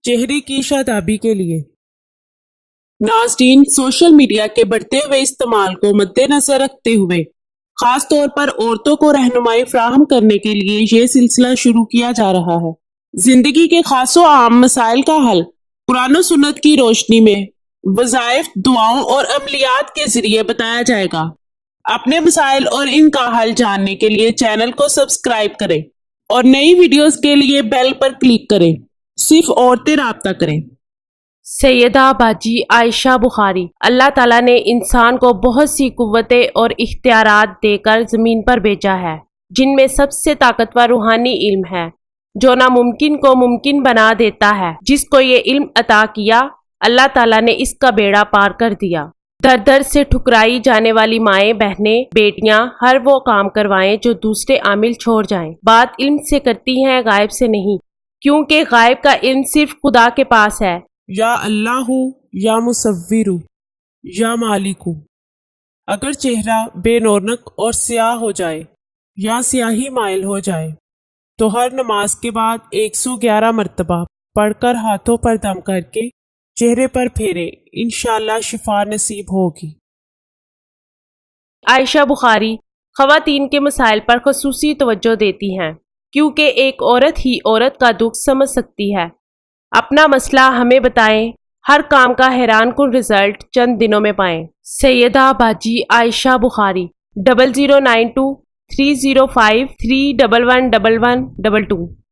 چہرے کی شادابی کے لیے۔ ناظرین، سوشل میڈیا کے بڑھتے ہوئے استعمال کو مد نظر رکھتے ہوئے خاص طور پر عورتوں کو رہنمائی فراہم کرنے کے لیے یہ سلسلہ شروع کیا جا رہا ہے۔ زندگی کے خاص و عام مسائل کا حل قرآن و سنت کی روشنی میں وظائف، دعاؤں اور عملیات کے ذریعے بتایا جائے گا۔ اپنے مسائل اور ان کا حل جاننے کے لیے چینل کو سبسکرائب کریں اور نئی ویڈیوز کے لیے بیل پر کلک کریں۔ صرف عورتیں رابطہ کریں۔ سیدہ باجی عائشہ بخاری۔ اللہ تعالیٰ نے انسان کو بہت سی قوتیں اور اختیارات دے کر زمین پر بھیجا ہے، جن میں سب سے طاقتور روحانی علم ہے جو ناممکن کو ممکن بنا دیتا ہے۔ جس کو یہ علم عطا کیا، اللہ تعالیٰ نے اس کا بیڑا پار کر دیا۔ در در سے ٹھکرائی جانے والی مائیں، بہنیں، بیٹیاں ہر وہ کام کروائیں جو دوسرے عامل چھوڑ جائیں۔ بات علم سے کرتی ہیں، غائب سے نہیں، کیونکہ غائب کا علم صرف خدا کے پاس ہے۔ یا اللہ، یا مصور، یا مالک۔ اگر چہرہ بے رونق اور سیاہ ہو جائے یا سیاہی مائل ہو جائے تو ہر نماز کے بعد 111 مرتبہ پڑھ کر ہاتھوں پر دم کر کے چہرے پر پھیرے، انشاءاللہ شفا نصیب ہوگی۔ عائشہ بخاری خواتین کے مسائل پر خصوصی توجہ دیتی ہیں، کیونکہ ایک عورت ہی عورت کا دکھ سمجھ سکتی ہے۔ اپنا مسئلہ ہمیں بتائیں، ہر کام کا حیران کن رزلٹ چند دنوں میں پائیں۔ سیدہ باجی عائشہ بخاری 0092 305 3111122